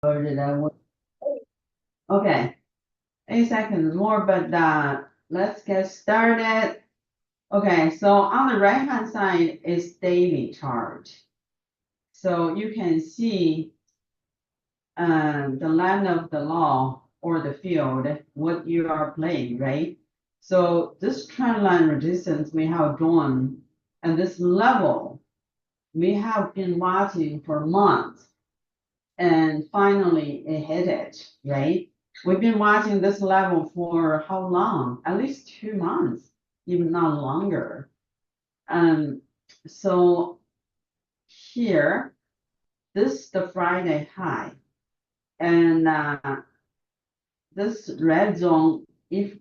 Or did I? Okay, 8 seconds more, but let's get started. Okay, so on the right hand side is daily chart. So you can see the land of the law or the field, what you are playing, right? So this trend line resistance we have drawn and this level we have been watching for months and finally it hit it, right? We've been watching this level for how long? At least 2 months, even not longer. Um, so here, this is the Friday high. And this red zone, if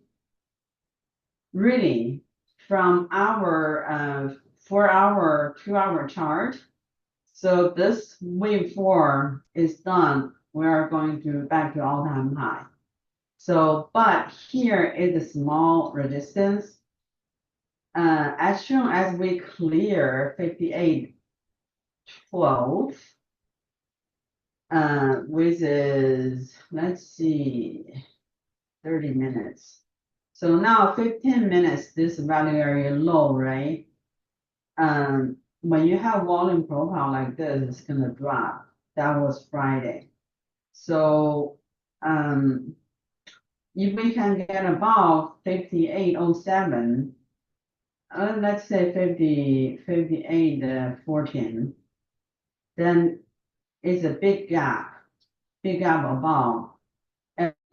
really from our 4 hour, 2 hour chart, so this wave four is done, we are going to back to all-time high. So, but here is a small resistance. As soon as we clear 58.12, which is, let's see, 30 minutes. So now 15 minutes, this value area low, right? When you have volume profile like this, it's gonna drop. That was Friday. So if we can get above 58.07, let's say 58.14, then it's a big gap above.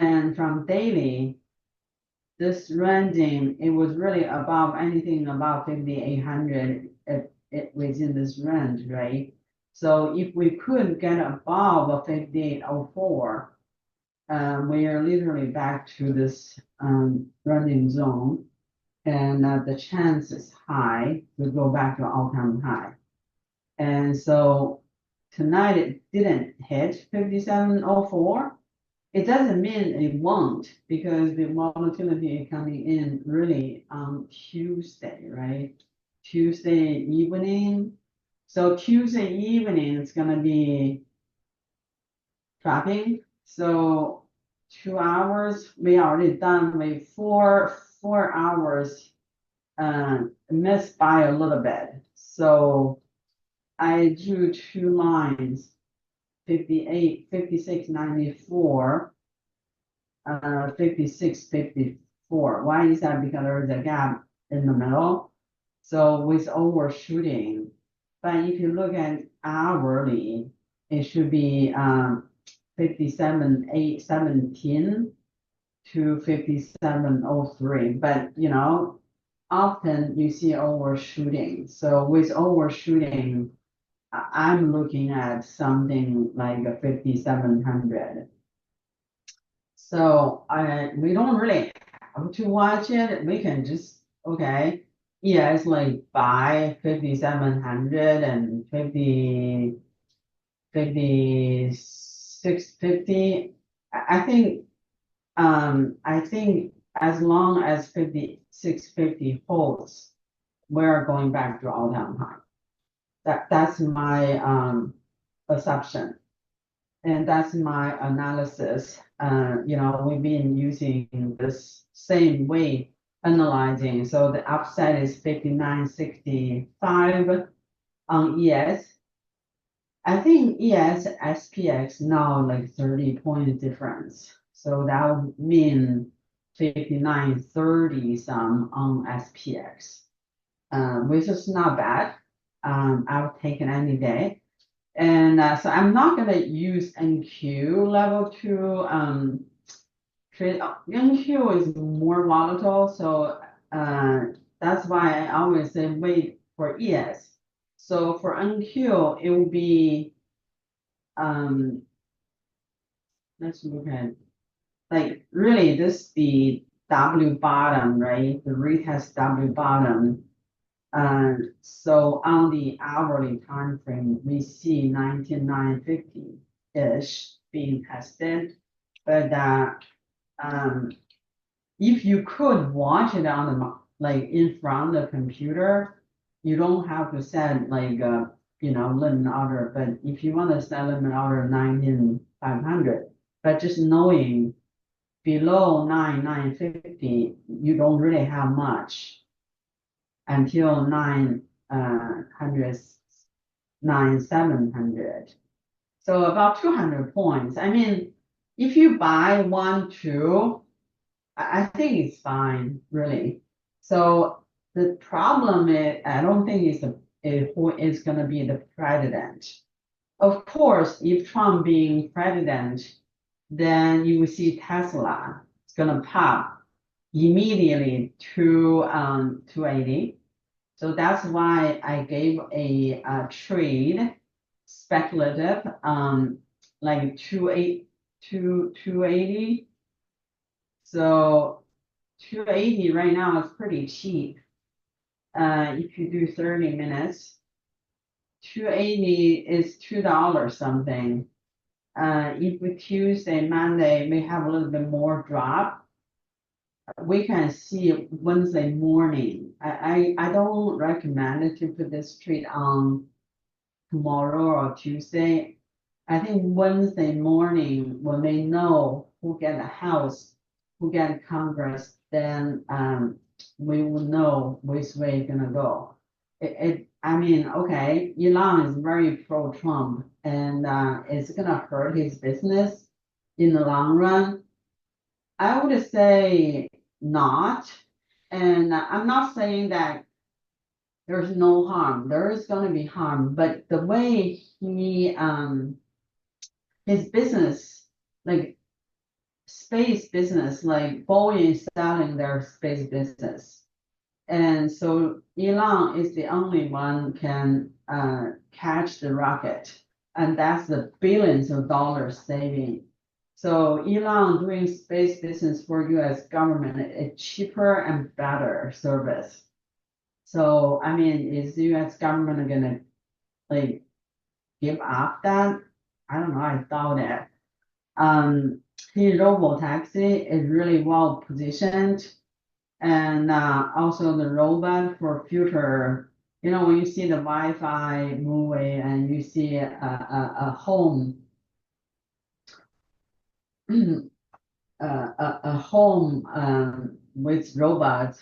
And from daily, this ranging, it was really above anything above 5,800 within this range, right? So if we could get above a 58.04, we are literally back to this running zone, and the chance is high to go back to all-time high. And so tonight it didn't hit 57.04. It doesn't mean it won't, because the volatility is coming in really on Tuesday, right? Tuesday evening. So Tuesday evening it's gonna be dropping. So 2 hours, we already done with four hours missed by a little bit. So I drew two lines, 58, 56.94, 56.54. Why is that? Because there's a gap in the middle. So with overshooting, but if you look at hourly, it should be 57.817 to 57.03. But often you see overshooting. So with overshooting, I'm looking at something like a 5,700. So we don't really have to watch it. We can just, okay, yeah, it's like buy 5,700 and 5650. I think as long as 5650 holds, we're going back to all-time high. That's my assumption. And that's my analysis. We've been using this same way analyzing. So the upside is 59.65 on ES. I think ES SPX now like 30 point difference. So that would mean 59.30 some on SPX, which is not bad. I'll take it any day. And so I'm not going to use NQ level 2 trade. NQ is more volatile, so that's why I always say wait for ES. So for NQ, it will be let's look at, like, really this the W bottom, right? The retest W bottom. So on the hourly time frame, we see 99.50-ish being tested. But if you could watch it on the like in front of the computer, you don't have to set like limit order. But if you want to set limit order 19 500. But just knowing below 950, you don't really have much until 700. So about 200 points. I mean, if you buy 1, 2, I think it's fine, really. So the problem is, I don't think who is going to be the president. Of course, if Trump being president, then you will see Tesla. It's going to pop immediately to 280. So that's why I gave a trade speculative like 280. So 280 right now is pretty cheap. If you do 30 minutes, 280 is $2 something. If we Tuesday, Monday, we have a little bit more drop, we can see Wednesday morning. I don't recommend to put this trade on tomorrow or Tuesday. I think Wednesday morning, when they know who get the House, who get Congress, then we will know which way it's gonna go. I mean, okay, Elon is very pro-Trump, and it's gonna hurt his business in the long run. I would say not, and I'm not saying that there's no harm. There is gonna be harm, but the way his business, like space business, like Boeing is selling their space business. And so Elon is the only one can catch the rocket. And that's the billions of dollars saving. So Elon doing space business for US government is cheaper and better service. So I mean, is the US government gonna like give up that? I don't know, I doubt it. His robotaxi is really well positioned, and also the robot for future. You know, when you see the Wi-Fi movie and you see a home, a home with robots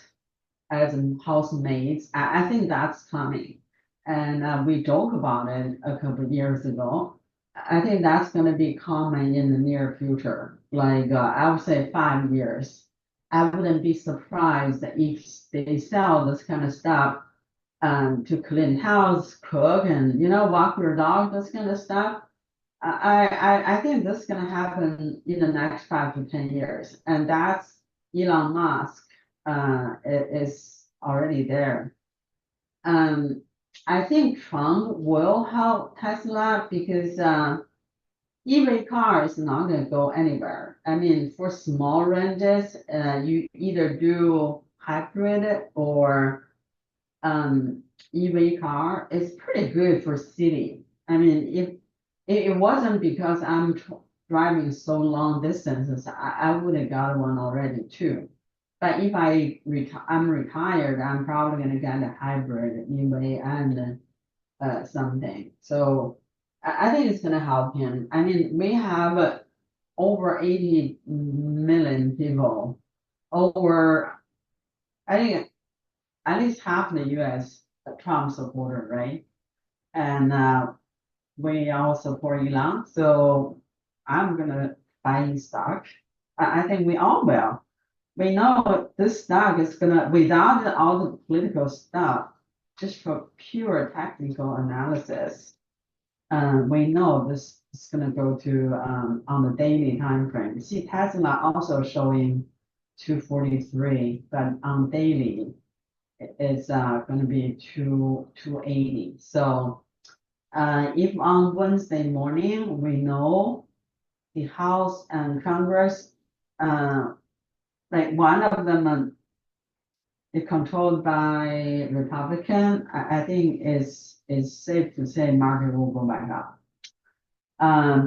as housemates, I think that's coming. And we joke about it a couple of years ago. I think that's going to be common in the near future, like I would say 5 years. I wouldn't be surprised if they sell this kind of stuff to clean house, cook, and walk your dog, this kind of stuff. I think this is going to happen in the next 5 to 10 years, and that's Elon Musk is already there. I think Trump will help Tesla because EV car is not going to go anywhere. I mean, for small ranges, you either do hybrid or EV car. It's pretty good for city. I mean, if it wasn't because I'm driving so long distances, I would have got one already too. But if I'm retired, I'm probably gonna get a hybrid EV and something. So I think it's gonna help him. I mean, we have over 80 million people, over I think at least half the U.S. Trump supporter, right? And we all support Elon, so I'm gonna buy his stock. I think we all will. We know this stock is gonna, without all the political stuff, just for pure technical analysis, we know this is gonna go to on the daily time frame. See, Tesla also showing 243, but on daily it's gonna be 280. So if on Wednesday morning we know the House and Congress, like one of them is controlled by Republican, I think is safe to say market will go back up.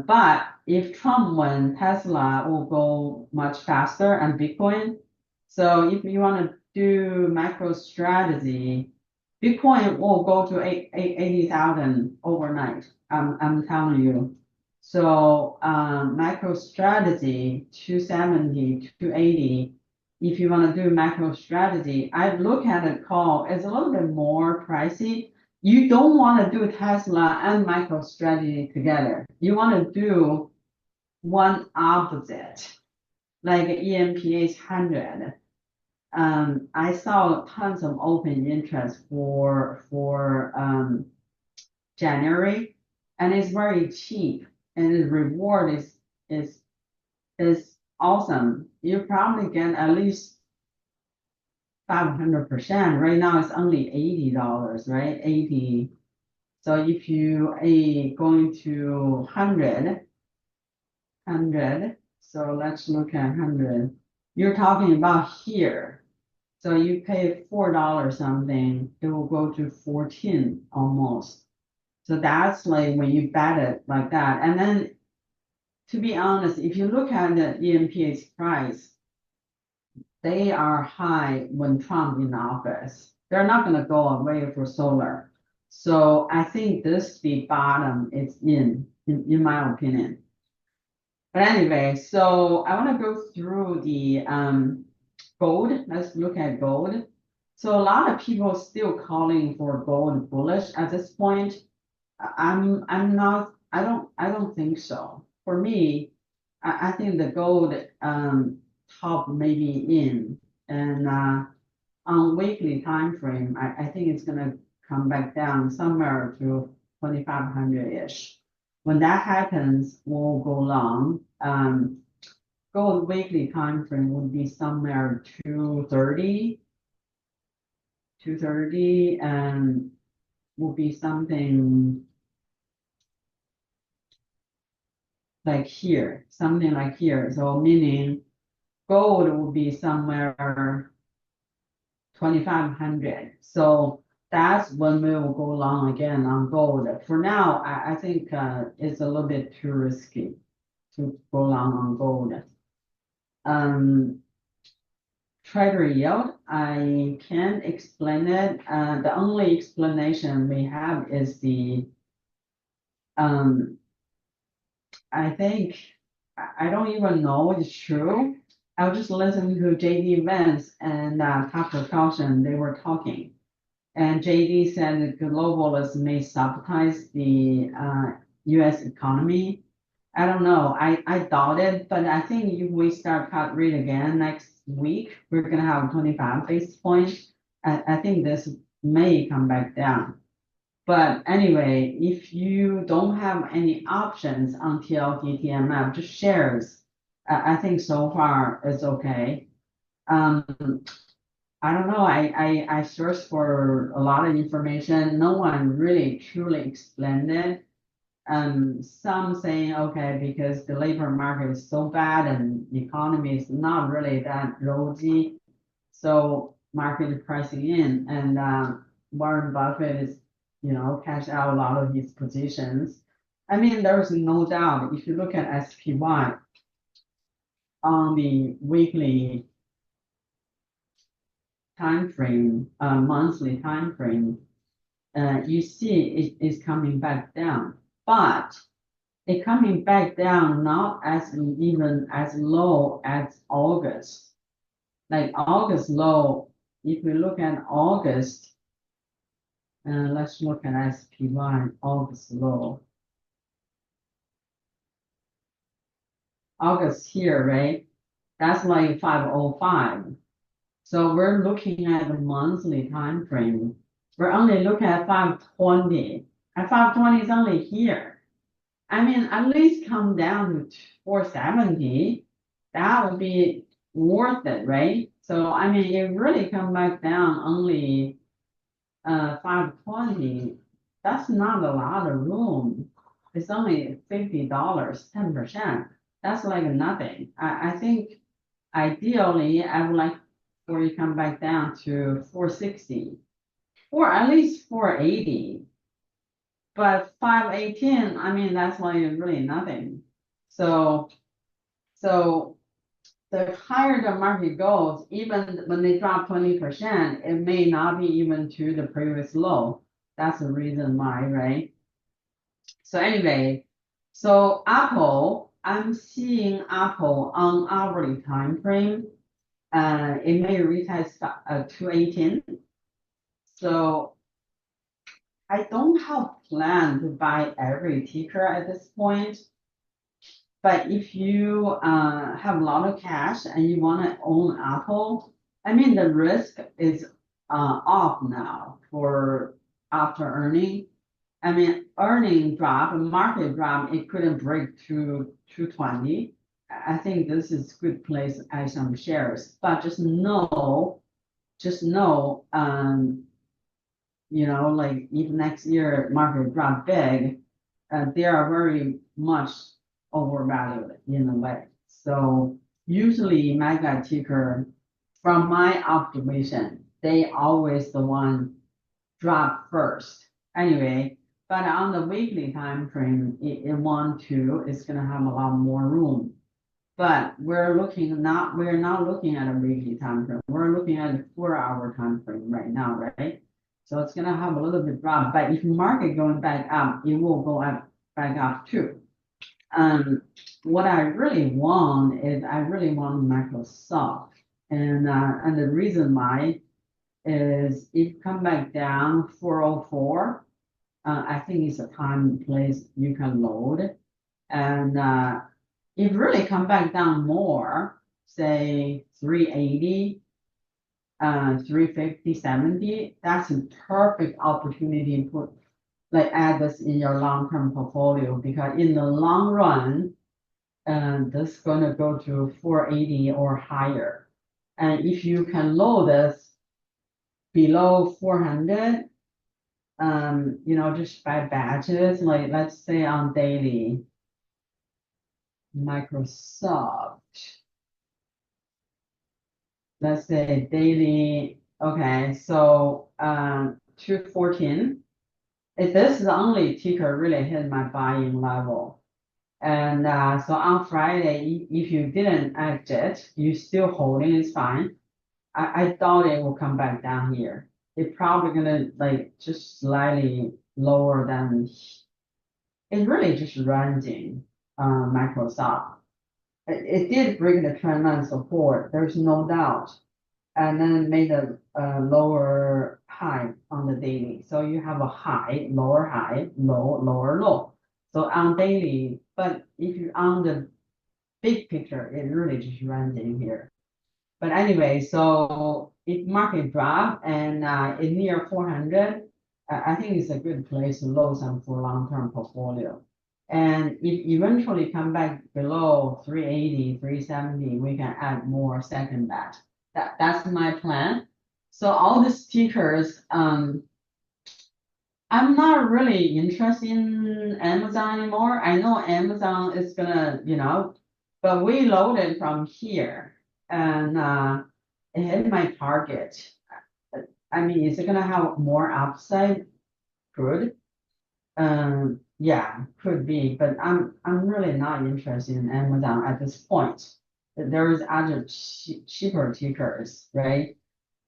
But if Trump wins, Tesla will go much faster and Bitcoin. So if you want to do macro strategy, Bitcoin will go to 80,000 overnight. I'm telling you. So macro strategy 270, 280. If you want to do macro strategy, I look at the call. It's a little bit more pricey. You don't want to do Tesla and micro strategy together. You want to do one opposite, like EMPH 100. I saw tons of open interest for January, and it's very cheap, and the reward is is awesome. You probably get at least 500%. Right now it's only $80, right? 80. So if you are going to 100, so let's look at 100. You're talking about here. So you pay $4 something, it will go to 14 almost. So that's like when you bet it like that. And then to be honest, if you look at the EMPH price, they are high when Trump in office. They're not going to go away for solar. So I think this the bottom is in my opinion. But anyway, so I want to go through the gold. Let's look at gold. So a lot of people still calling for gold bullish at this point. I'm not. I don't think so. For me, I think the gold top maybe in and on weekly time frame, I think it's gonna come back down somewhere to 2,500-ish. When that happens, we'll go long. Gold weekly time frame would be somewhere 230, and will be something like here, something like here. So meaning gold will be somewhere 2,500. So that's when we will go long again on gold. For now, I think it's a little bit too risky to go long on gold. Trader yield, I can't explain it. The only explanation we have is the I think I don't even know it's true. I was just listening to JD Vance and Tucker Carlson. They were talking, and JD said that globalists may sabotage the U.S. economy. I don't know. I doubt it, but I think if we start cut rate again next week, we're gonna have 25 basis points. I think this may come back down. But anyway, if you don't have any options until DTMF, just shares, I think so far it's okay. I don't know. I searched for a lot of information. No one really truly explained it. Some saying, okay, because the labor market is so bad and the economy is not really that rosy, so market is pricing in, and Warren Buffett is, cash out a lot of his positions. I mean, there's no doubt if you look at SPY on the weekly time frame, monthly time frame, you see it is coming back down, but it coming back down not as even as low as August. Like August low, if we look at August, let's look at SPY August low. August here, right? That's like 505. So we're looking at the monthly time frame. We're only looking at 520. And 520 is only here. I mean, at least come down to 470. That would be worth it, right? So I mean, it really come back down only 520. That's not a lot of room. It's only $50, 10%. That's like nothing. I think ideally I would like for you to come back down to 460 or at least 480. But 518, I mean, that's like really nothing. So the higher the market goes, even when they drop 20%, it may not be even to the previous low. That's the reason why, right? So anyway, So Apple, I'm seeing Apple on hourly time frame. It may retest 218. So I don't have plan to buy every ticker at this point. But if you have a lot of cash and you want to own Apple, I mean the risk is off now for after earning. I mean earning drop, market drop, it couldn't break to 220. I think this is good place to add some shares, but just know, like if next year market drop big, they are very much overvalued in a way. So usually mega ticker, from my observation, they always the one drop first. Anyway, but on the weekly time frame, in 1, 2, it's gonna have a lot more room. But we're not looking at a weekly time frame. We're looking at a 4 hour time frame right now, right? So it's gonna have a little bit drop, but if market going back up, it will go up back up too. What I really want is I really want Microsoft, and the reason why is if come back down 404, I think it's a time and place you can load, and it really come back down more, say 380, 350, 70. That's a perfect opportunity to put like add this in your long-term portfolio because in the long run, this is gonna go to 480 or higher. And if you can load this below 400, just by batches, like let's say on daily, Microsoft, let's say daily, okay, so 214. If this is the only ticker really hit my buying level. And so on Friday, if you didn't exit, you still holding, it's fine. I doubt it will come back down here. It's probably gonna like just slightly lower than it's really just ranging Microsoft. It did bring the trend line support, there's no doubt. And then made a lower high on the daily. So you have a high, low, lower, low. So on daily, but if you on the big picture, it really just runs in here. But anyway, so if market drop and it near 400, I think it's a good place to load some for long-term portfolio. And if eventually come back below 380, 370, we can add more second bet. That's my plan. So all the stickers, I'm not really interested in Amazon anymore. I know Amazon is gonna, but we loaded from here and it hit my target. I mean, is it gonna have more upside? Good. Yeah, could be, but I'm really not interested in Amazon at this point. There is other cheaper tickers, right?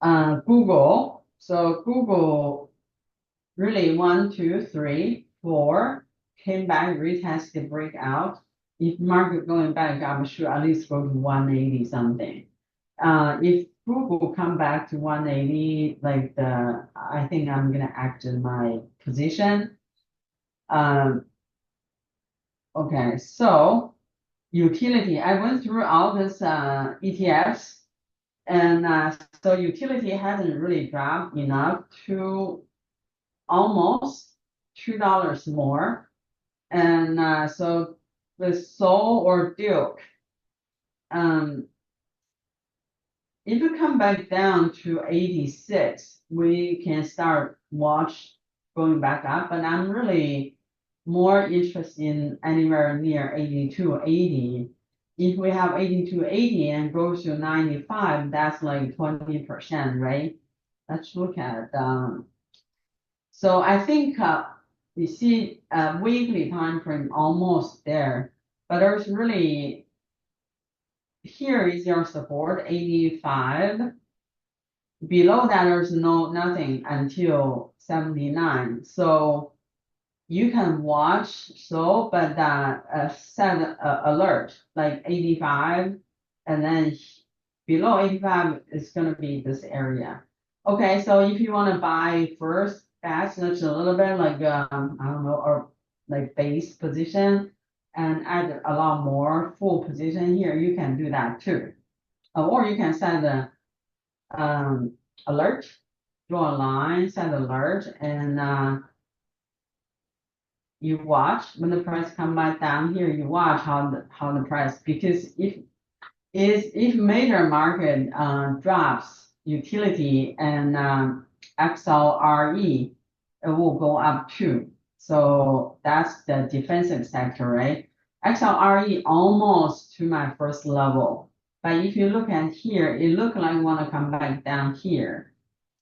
Google. So Google really 1, 2, 3, 4 came back, retested breakout. If market going back, I'm sure at least go to 180 something. If Google come back to 180, I think I'm gonna act in my position. Okay, so utility, I went through all this ETFs, and so utility hasn't really dropped enough to almost $2 more. And so the Sol or Duke, if you come back down to 86, we can start watch going back up, but I'm really more interested in anywhere near 82, 80. If we have 82, 80 and goes to 95, that's like 20%, right? Let's look at so I think you see weekly time frame almost there, but there's really here is your support 85. Below that there's nothing until 79. So you can watch so, but set alert like 85, and then below 85 is gonna be this area. Okay, so if you want to buy first, that's just a little bit like I don't know, or like base position, and add a lot more full position here. You can do that too, or you can set the alert, draw a line, set alert, and you watch when the price come back down here. You watch how the price, because if major market drops utility and XLRE, it will go up too. So that's the defensive sector, right? XLRE almost to my first level. But if you look at here, it look like want to come back down here.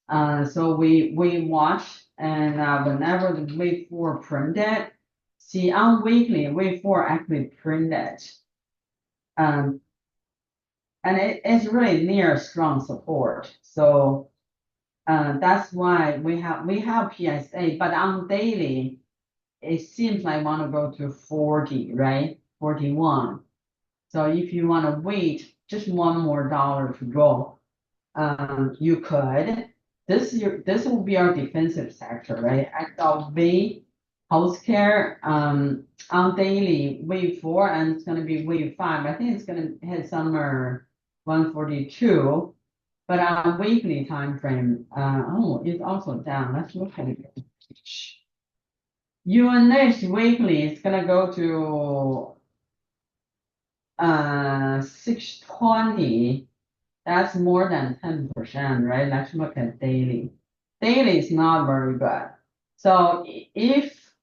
So we watch, and whenever the wave 4 printed, see on weekly wave 4 actually printed. Um, and it's really near strong support. So that's why we have PSA, but on daily, it seems like want to go to 40, right? 41. So if you want to wait just one more dollar to go, you could. This will be our defensive sector, right? XLV, healthcare, on daily wave 4, and it's gonna be wave 5. I think it's gonna hit somewhere 142, but on weekly time frame, it's also down. Let's look at it. UNH weekly is gonna go to 620. That's more than 10%, right? Let's look at daily. Daily is not very good. So if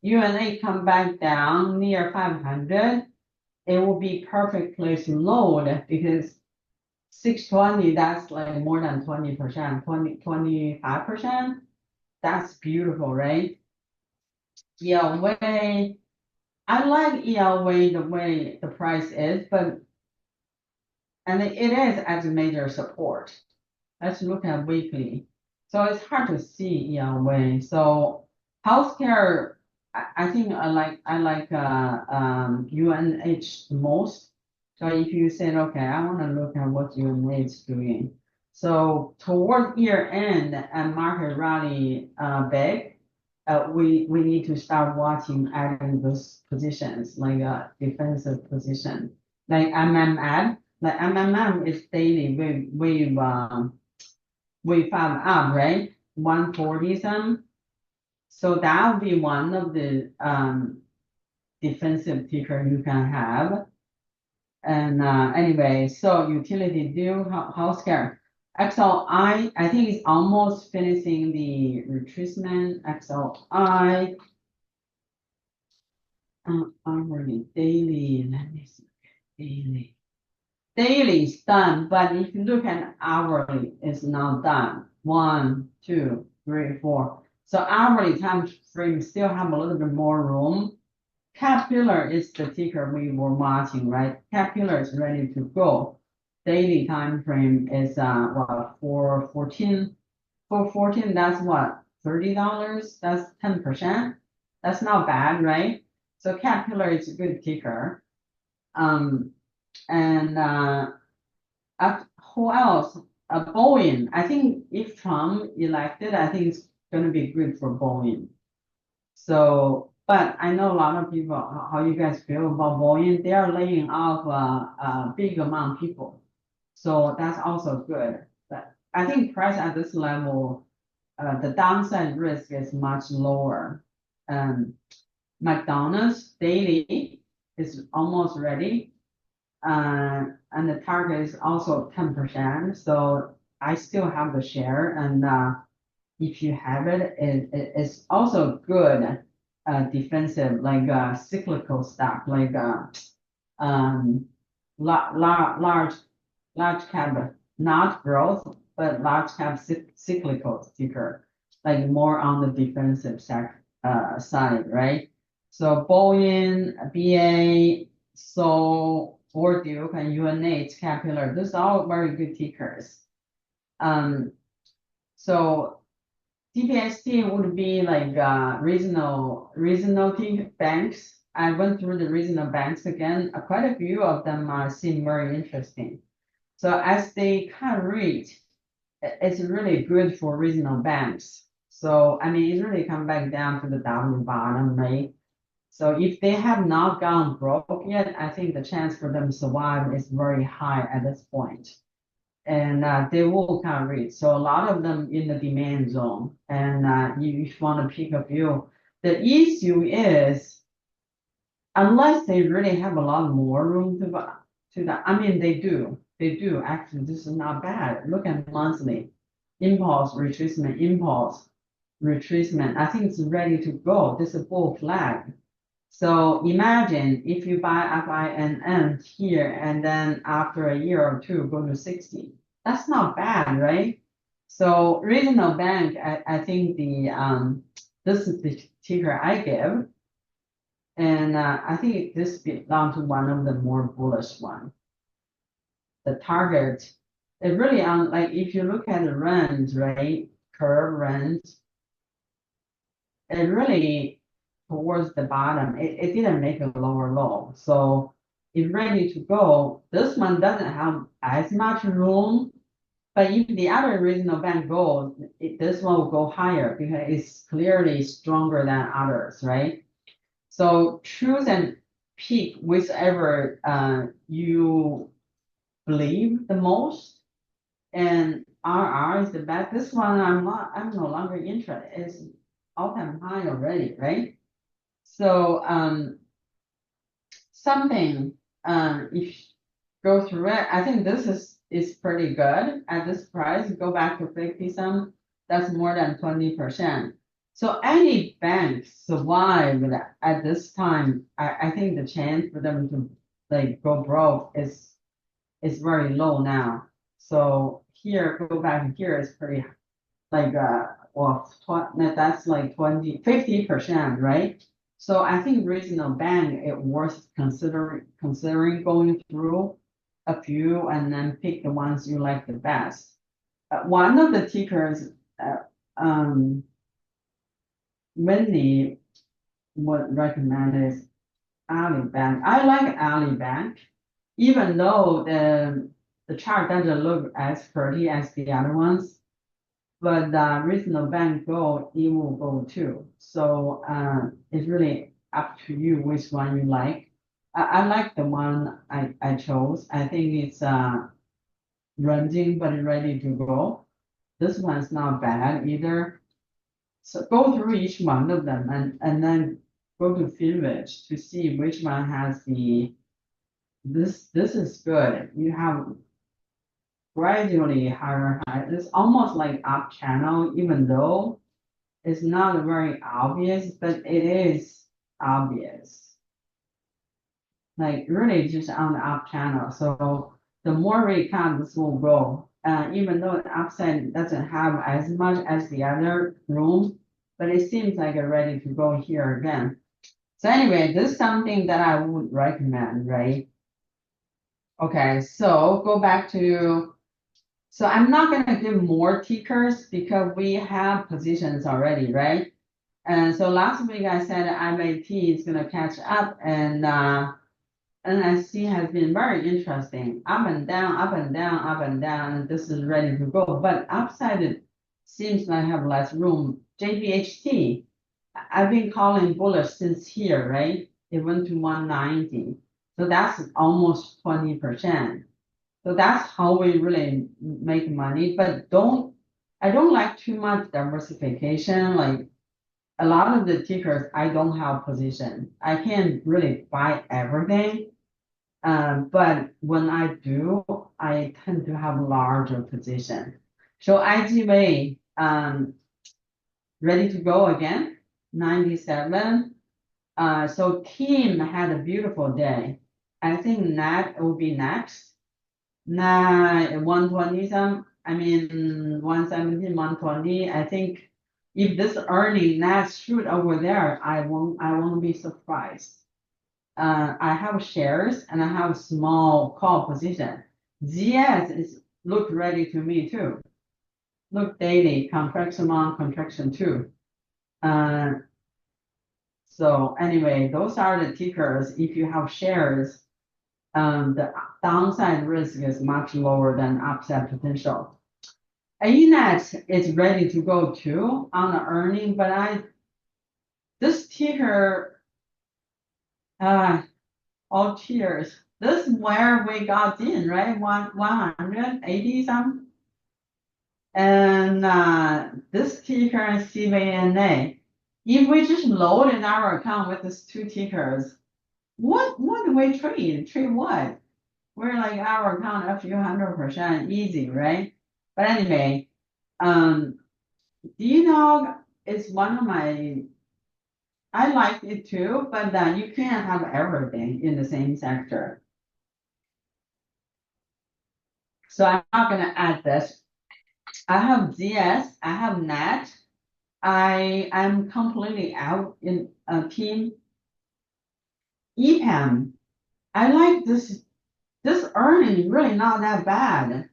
UNA come back down near 500, it will be perfect place to load, because 620, that's like more than 20%, 25%. That's beautiful, right? ELWay, I like ELWay the way the price is, and it is as a major support. Let's look at weekly. So it's hard to see ELWay. So healthcare, I think I like UNH the most. So if you said, okay, I want to look at what UNH is doing. So toward year end and market rally big, we need to start watching adding those positions like a defensive position, like MMM. Like MMM is daily. We found up, right? 140 some. So that would be one of the defensive ticker you can have. And anyway, so utility do healthcare. XLI, I think it's almost finishing the retracement. XLI, hourly, daily, let me see, daily. Daily is done, but if you look at hourly, it's not done. 1, 2, 3, 4. So hourly time frame still have a little bit more room. Caterpillar is the ticker we were watching, right? Caterpillar is ready to go. Daily time frame is what, 414? 414, that's what, $30? That's 10%. That's not bad, right? So Caterpillar is a good ticker. And who else? Boeing. I think if Trump elected, I think it's going to be good for Boeing. So, but I know a lot of people, how you guys feel about Boeing. They are laying off a big amount of people. So that's also good. But I think price at this level, the downside risk is much lower. McDonald's daily is almost ready. And the target is also 10%. So I still have the share, and if you have it, it's also good defensive, like cyclical stock, like large cap, not growth, but large cap cyclical sticker, like more on the defensive side, right? So Boeing, BA, so Ford Duke and UNH Caterpillar, those are all very good tickers. So DPST would be like regional banks. I went through the regional banks again. Quite a few of them seem very interesting. So as they kind of read, it's really good for regional banks. So I mean, it really come back down to the down bottom, right? So if they have not gone broke yet, I think the chance for them to survive is very high at this point. And they will kind of read. So a lot of them in the demand zone. And you want to pick a few. The issue is unless they really have a lot more room to that. I mean, they do. They do. Actually, this is not bad. Look at monthly impulse retracement. I think it's ready to go. This is a bull flag. So imagine if you buy FINN here and then after a year or two go to 60. That's not bad, right? So regional bank, I think this is the ticker I give. And I think this belongs to one of the more bullish one. The target, it really on like if you look at the range, right? Curve range, it really towards the bottom. It didn't make a lower low. So it's ready to go. This one doesn't have as much room, but if the other regional bank goes, this one will go higher because it's clearly stronger than others, right? So choose and pick whichever you believe the most. And RR is the best. This one I'm no longer interested. It's all-time high already, right? So something if go through it, I think this is pretty good at this price. Go back to 50 some, that's more than 20%. So any bank survive at this time, I think the chance for them to like go broke is very low now. So here, go back here is pretty like well, that's like 50%, right? So I think regional bank it worth considering going through a few and then pick the ones you like the best. One of the tickers, um, Wendy would recommend is Ali Bank. I like Ali Bank, even though the chart doesn't look as pretty as the other ones. But regional bank go, it will go too. So it's really up to you which one you like. I like the one I chose. I think it's ranging but ready to go. This one's not bad either. So go through each one of them and then go to Finwich to see which one has this is good. You have gradually higher high. It's almost like up channel, even though it's not very obvious, but it is obvious. Like really just on the up channel. So the more rate cut, this will go. Even though the upside doesn't have as much as the other rooms, but it seems like it's ready to go here again. So anyway, this is something that I would recommend, right? Okay, so go back to, so I'm not gonna give more tickers because we have positions already, right? And so last week I said MAT is gonna catch up and NSC has been very interesting, up and down, up and down, up and down, and this is ready to go. But upside it seems like have less room. JPHT, I've been calling bullish since here, right? It went to 190. So that's almost 20%. So that's how we really make money. But I don't like too much diversification. Like a lot of the tickers, I don't have position. I can't really buy everything. But when I do, I tend to have larger position. So IGV, ready to go again, 97. So team had a beautiful day. I think Nat will be next. Nah, 120 some, I mean 117, 120. I think if this earning Nat shoot over there, I won't be surprised. I have shares and I have small call position. ZS is look ready to me too. look daily, contraction 1, contraction 2. So anyway, those are the tickers. If you have shares, the downside risk is much lower than upside potential. ANET is ready to go too on the earning, but this ticker, all cheers. This is where we got in, right? 180 something. And this ticker is CVNA. If we just loaded our account with these two tickers, what do we trade? Trade what? We're like our account a few 100% easy, right? But anyway, DNOG is one of my, I like it too, but you can't have everything in the same sector. So I'm not gonna add this. I have ZS, I have NET. I am completely out in a team. EPAM. I like this earning really not that bad.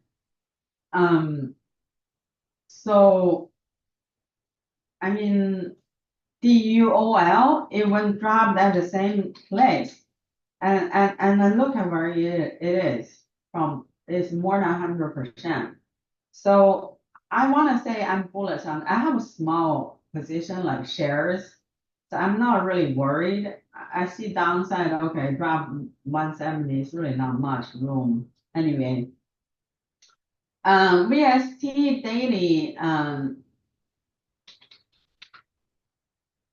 So I mean DUOL, it went dropped at the same place. And then look at where it is from, it's more than 100%. So I want to say I'm bullish on, I have a small position like shares. So I'm not really worried. I see downside, okay, drop 170 is really not much room. Anyway, VST daily,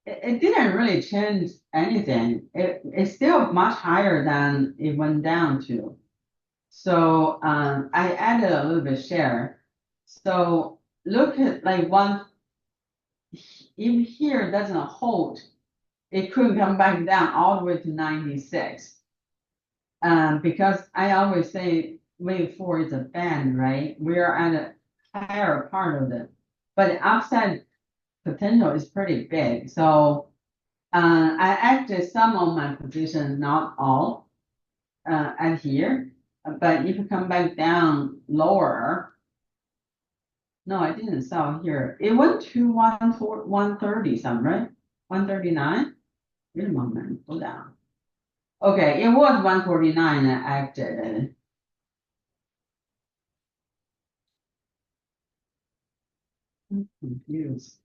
it didn't really change anything. It's still much higher than it went down to. So I added a little bit share. So look at like one, if here doesn't hold, it could come back down all the way to 96. Because I always say wave 4 is a band, right? We are at a higher part of it, but the upside potential is pretty big. So I acted some of my position, not all, at here. But if you come back down lower, no, I didn't sell here. It went to 130 something, right? 139. Wait a moment, go down. Okay, it was 149 and acted. I'm confused.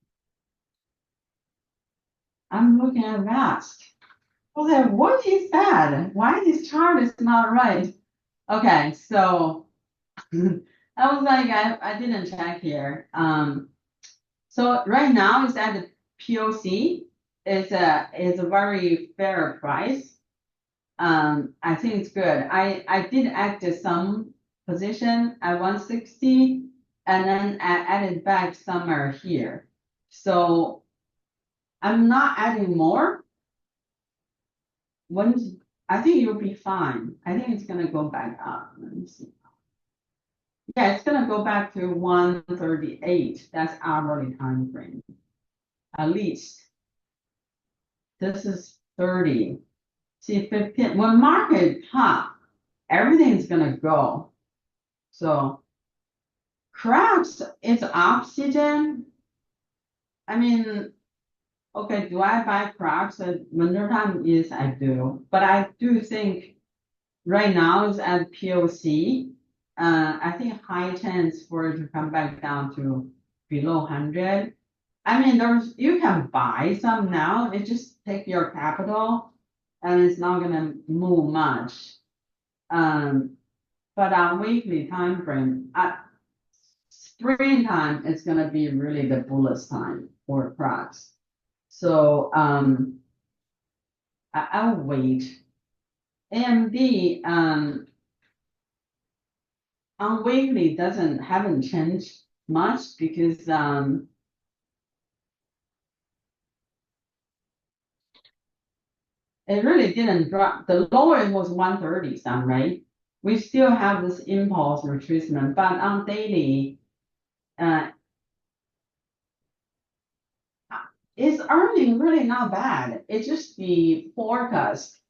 I'm looking at VAST. Okay, what is that? Why this chart is not right? Okay, so I was like, I didn't check here. So right now it's at the POC. It's a very fair price. I think it's good. I did add some position at 160 and then I added back somewhere here. So I'm not adding more. Once I think you'll be fine. I think it's gonna go back up. Let me see. Yeah, it's gonna go back to 138. That's hourly time frame. At least. This is 30. See 15. When market pop, everything's gonna go. So crabs is oxygen. I mean, okay, do I buy crabs at wintertime? Yes, I do. But I do think right now it's at POC. I think high chance for it to come back down to below 100. I mean, you can buy some now. It just take your capital, and it's not gonna move much. But on weekly time frame, springtime is gonna be really the bullish time for crops. So I'll wait. AMD on weekly haven't changed much because it really didn't drop. The lower was 130 some, right? We still have this impulse retracement, but on daily, uh, it's earning really not bad. It's just the forecast,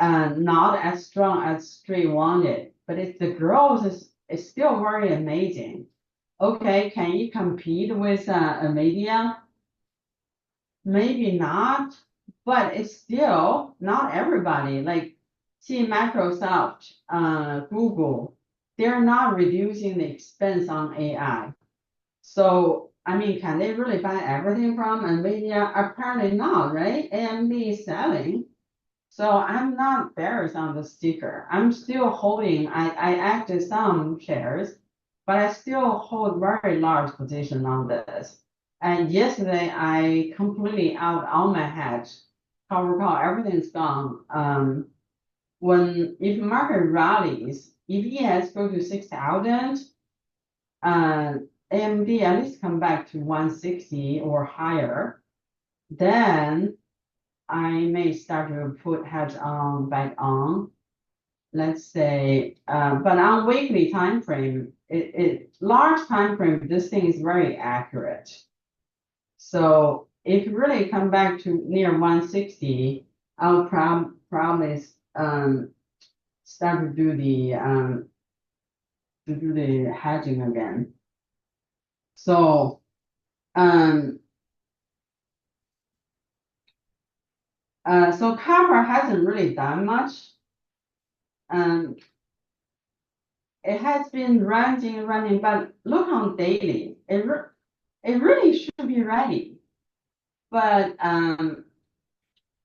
not as strong as Street wanted, but it's the growth is still very amazing. Okay, can you compete with NVIDIA? Maybe not, but it's still not everybody. Like, see Microsoft, Google, they're not reducing the expense on AI. So, I mean, can they really buy everything from NVIDIA? Apparently not, right? AMD is selling. So I'm not bearish on the sticker. I'm still holding, I acted some shares, but I still hold very large position on this. And yesterday I completely out on my hedge. Cover call, everything's gone. When if market rallies, if ES go to 6,000, uh, AMD at least come back to 160 or higher, then I may start to put hedge on back on. Let's say, but on weekly time frame, large time frame, this thing is very accurate. So if you really come back to near 160, I'll probably start to do the hedging again. So so copper hasn't really done much. Um, it has been running, but look on daily. It really should be ready. But and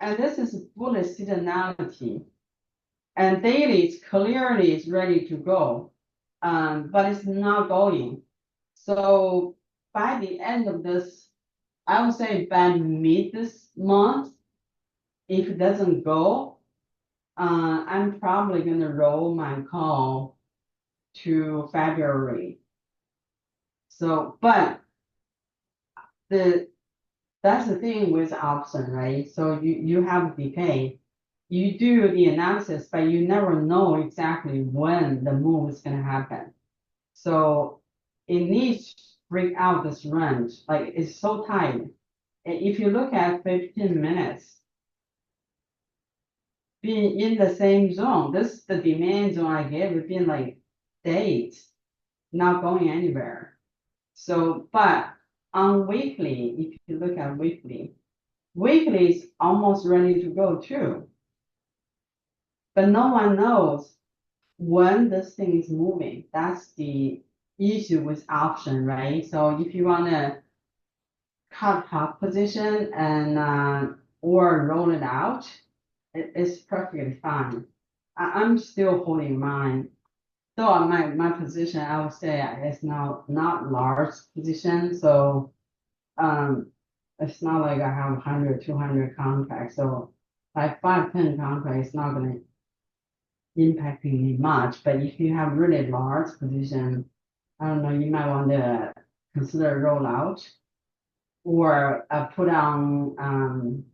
this is bullish seasonality. And daily it's clearly is ready to go. But it's not going. So by the end of this, I would say by mid this month, if it doesn't go, I'm probably gonna roll my call to February. So, but that's the thing with option, right? So you have decay. You do the analysis, but you never know exactly when the move is gonna happen. So it needs to break out this range. Like it's so tight. If you look at 15 minutes, being in the same zone, this is the demand zone I gave it been like days, not going anywhere. So, but on weekly, if you look at weekly, weekly is almost ready to go too. But no one knows when this thing is moving. That's the issue with option, right? So if you want to cut half position and or roll it out, it's perfectly fine. I'm still holding mine. So my position, I would say it's now not large position. So it's not like I have 100, 200 contracts. So like 5, 10 contracts, it's not going to impacting me much. But if you have really large position, I don't know, you might want to consider rollout or put on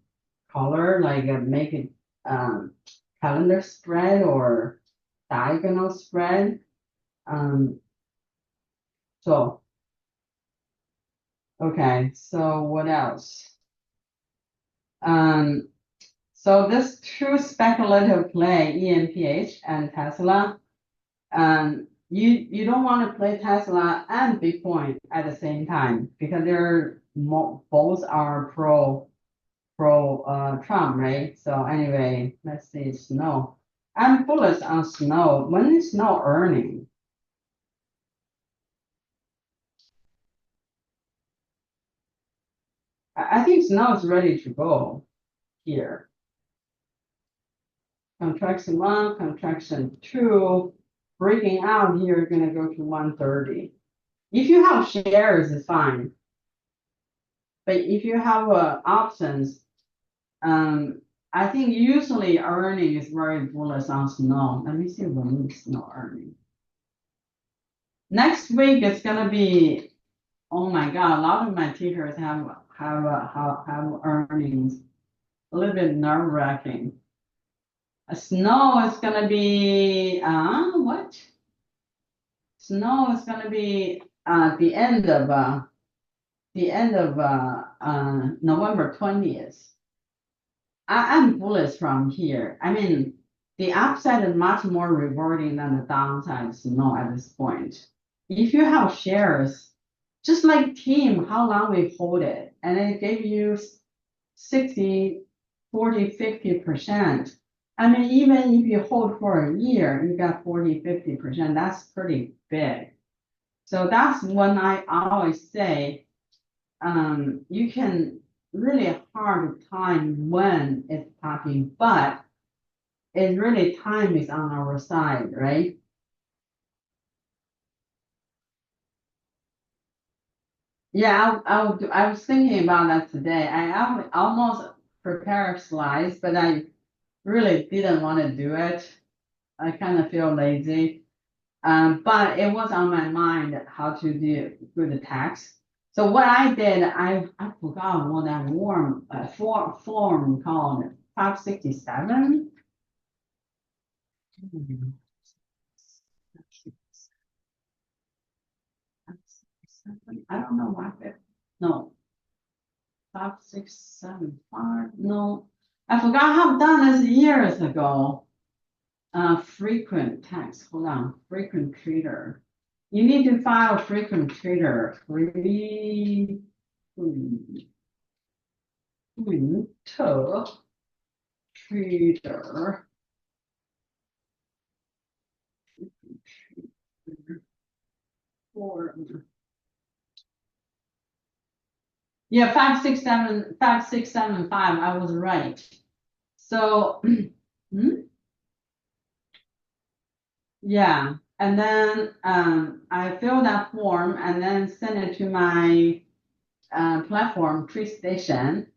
color, like make it calendar spread or diagonal spread. Um, so, okay, so what else? Um, so this true speculative play, EMPH and Tesla, you don't want to play Tesla and Bitcoin at the same time because both are pro Trump, right? So anyway, let's see Snow. I'm bullish on Snow. When is Snow earning? I think Snow is ready to go here. Contraction 1, contraction 2, breaking out here, gonna go to 130. If you have shares, it's fine. But if you have options, I think usually earning is very bullish on Snow. Let me see when Snow earning. Next week it's gonna be, oh my God, a lot of my teachers have earnings. A little bit nerve wracking. Snow is gonna be what? Snow is gonna be the end of November 20th. I'm bullish from here. I mean, the upside is much more rewarding than the downside Snow at this point. if you have shares, just like team, how long we hold it, and it gave you 60, 40, 50%. I mean, even if you hold for a year, you got 40, 50%. That's pretty big. So that's when I always say, you can really hard time when it's popping, but it really time is on our side, right? Yeah, I was thinking about that today. Almost prepared slides, but I really didn't want to do it. I kind of feel lazy. But it was on my mind how to do the text. So what I did, I forgot what that form called 567. I don't know why. No, 5675. No, I forgot. I've done this years ago. Frequent text. Hold on. Frequent trader. You need to file frequent trader. Frequent trader. Form. Yeah, 5675. I was right. So, hmm? Yeah, and then I fill that form and then send it to my platform, TradeStation,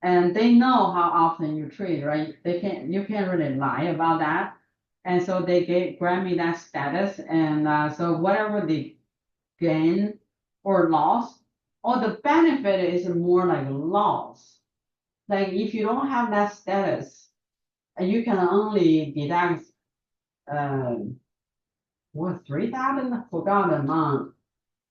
and they know how often you trade, right? You can't really lie about that, and so they grant me that status, and so whatever the gain or loss, or the benefit is more like loss. Like if you don't have that status, you can only deduct. Um, what 3,000? I forgot the amount.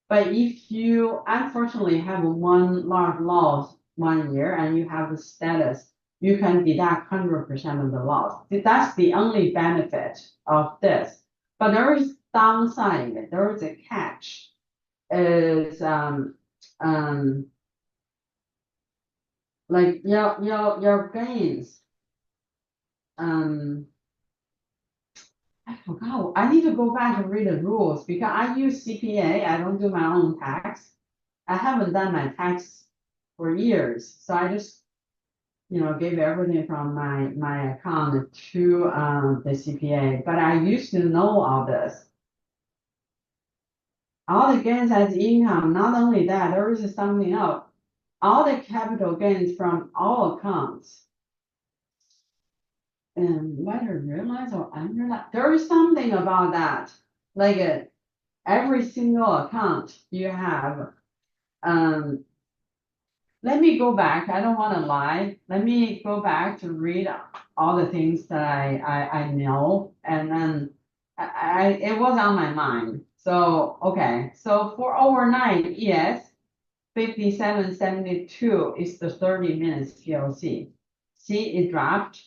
But if you unfortunately have one large loss 1 year and you have the status, you can deduct 100% of the loss. That's the only benefit of this. But there is downside. There is a catch. Is um like your gains. Um I forgot. I need to go back and read the rules because I use CPA. I don't do my own tax. I haven't done my tax for years, so I just give everything from my account to the CPA. But I used to know all this. All the gains as income. Not only that, there is something else. All the capital gains from all accounts. And whether realized or unrealized, there is something about that. Like every single account you have. Um, Let me go back. I don't want to lie. Let me go back to read all the things that I know, and then it was on my mind. So okay, so for overnight, yes, 57.72 is the 30 minutes POC. See, it dropped,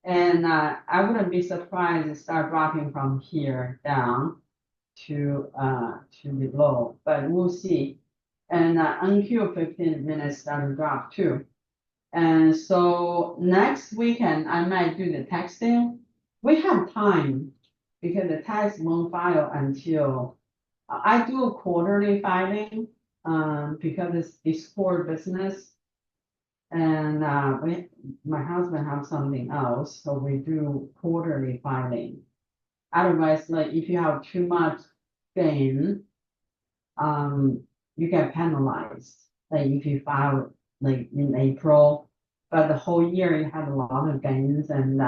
and I wouldn't be surprised it start dropping from here down to the low, but we'll see. And NQ 15 minutes started drop too. And so next weekend I might do the texting. We have time because the tax won't file until I do a quarterly filing because it's core business. And my husband have something else, so we do quarterly filing. Otherwise, like if you have too much gain, you get penalized. Like if you file like in April, but the whole year you have a lot of gains, and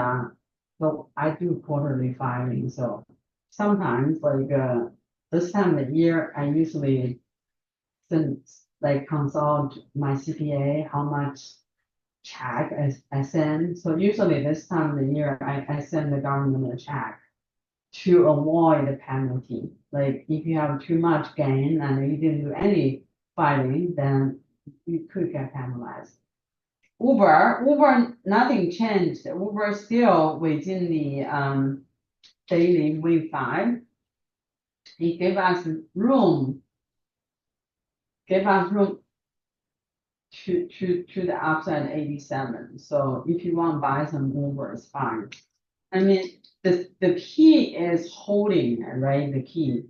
so I do quarterly filing. So sometimes like this time of the year, I usually send like consult my CPA how much check I send. So usually this time of the year, I send the government a check to avoid the penalty. Like if you have too much gain and you didn't do any filing, then you could get penalized. Uber, nothing changed. Uber is still within the daily wave 5. He gave us room, to the upside 87. So if you want to buy some over, it's fine. I mean, the key is holding it, right? The key.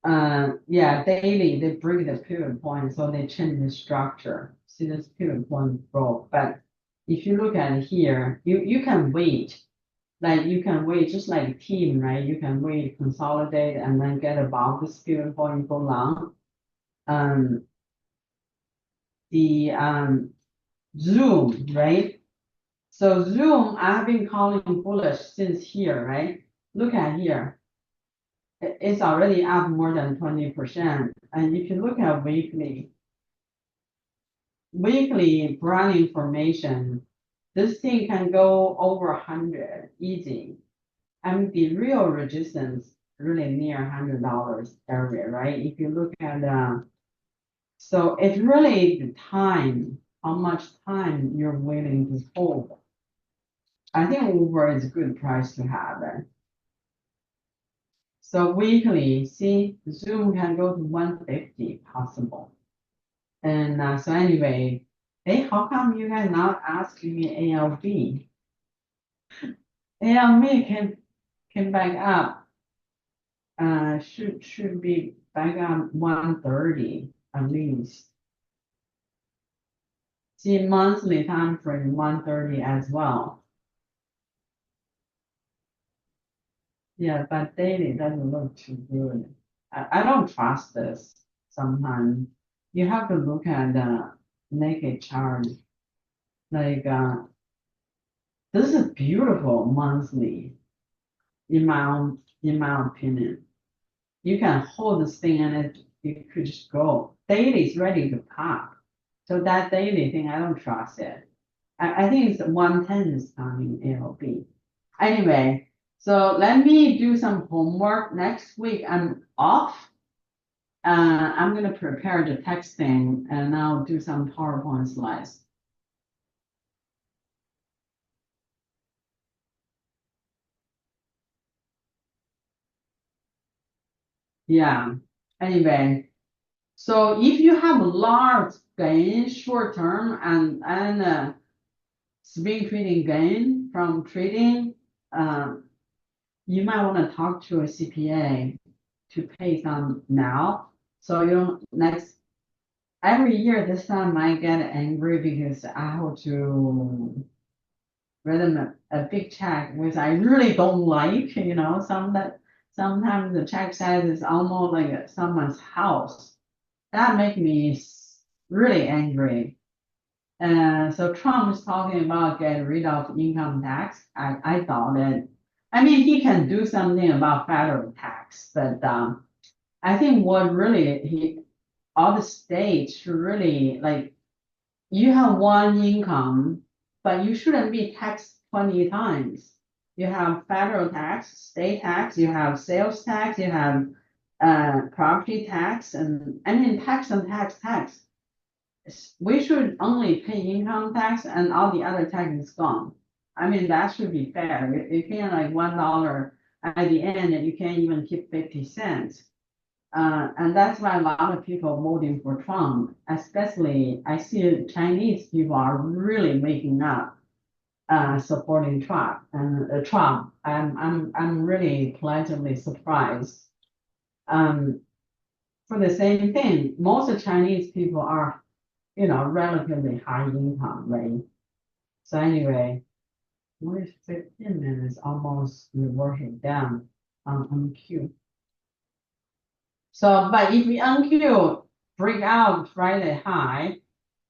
Yeah, daily they break the pivot point, so they change the structure. See, this pivot point broke, but if you look at here, you can wait. Like you can wait just like team, right? You can wait, consolidate, and then get above this pivot point, go long. The Zoom, right? So Zoom, I've been calling bullish since here, right? Look at here. It's already up more than 20%. And if you look at weekly brown information, this thing can go over 100 easy. I mean, the real resistance really near $100 area, right? If you look at so it's really the time, how much time you're willing to hold. I think Uber is a good price to have it. So weekly, see, Zoom can go to 150 possible. And so anyway, hey, how come you guys not asking me ALB? ALB came back up. Should be back up 130 at least. See, monthly time frame 130 as well. Yeah, but daily doesn't look too good. I don't trust this sometimes. You have to look at the naked chart. Like this is beautiful monthly, in my opinion. You can hold this thing and it could just go. Daily is ready to pop. So that daily thing, I don't trust it. I think it's 110 is coming ALB. Anyway, so let me do some homework. Next week I'm off. I'm gonna prepare the texting and I'll do some PowerPoint slides. Yeah. Anyway, so if you have large gain short term and swing trading gain from trading, you might want to talk to a CPA to pay some now. So you don't next every year this time I get angry because I have to write them a big check, which I really don't like. Sometimes the check size is almost like someone's house. That makes me really angry. So Trump is talking about getting rid of income tax. I thought that, I mean, he can do something about federal tax, but I think what really all the states should really like, you have one income, but you shouldn't be taxed 20 times. You have federal tax, state tax, you have sales tax, you have property tax, and I mean tax and tax. We should only pay income tax and all the other tax is gone. I mean, that should be fair. You can't like $1 at the end and you can't even keep 50 cents. And that's why a lot of people voting for Trump, especially I see Chinese people are really waking up, supporting Trump and Trump. I'm really pleasantly surprised. For the same thing, most Chinese people are, relatively high income, right? So anyway, what is 15 minutes almost reversing down on Q. So, but if we unQ break out Friday high,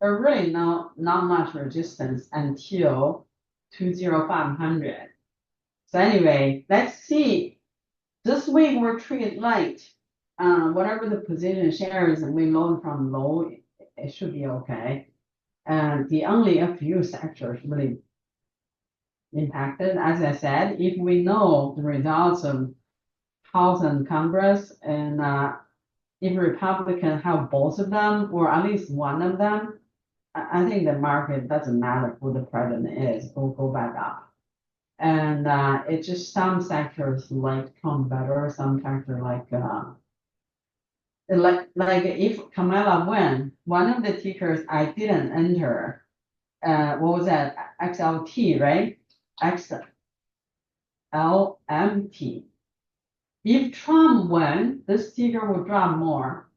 there really not much resistance until 20500. So anyway, let's see. This week we're treated light. Whatever the position shares we load from low, it should be okay. And the only a few sectors really impacted. As I said, if we know the results of House and Congress, and if Republicans have both of them or at least one of them, I think the market doesn't matter who the president is, will go back up. And it's just some sectors like come better, some sector like if Kamala win, one of the tickers I didn't enter, what was that? XLT, right? XLMT. If Trump win, this ticker will drop more.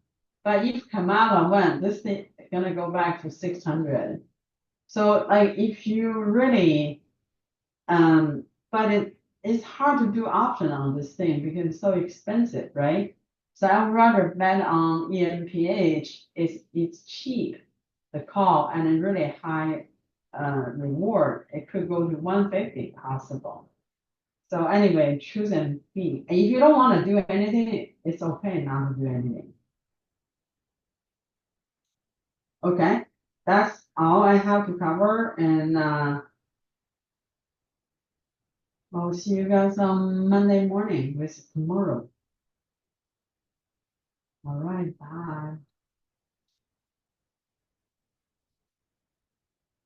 But if Kamala win, this thing is gonna go back to 600. So like if you really, but it's hard to do option on this thing because it's so expensive, right? So I would rather bet on EMPH. It's cheap, the call, and a really high reward. It could go to 150 possible. So anyway, choose and be. And if you don't want to do anything, it's okay not to do anything. Okay, that's all I have to cover, and I'll see you guys on Monday morning with tomorrow. All right, bye.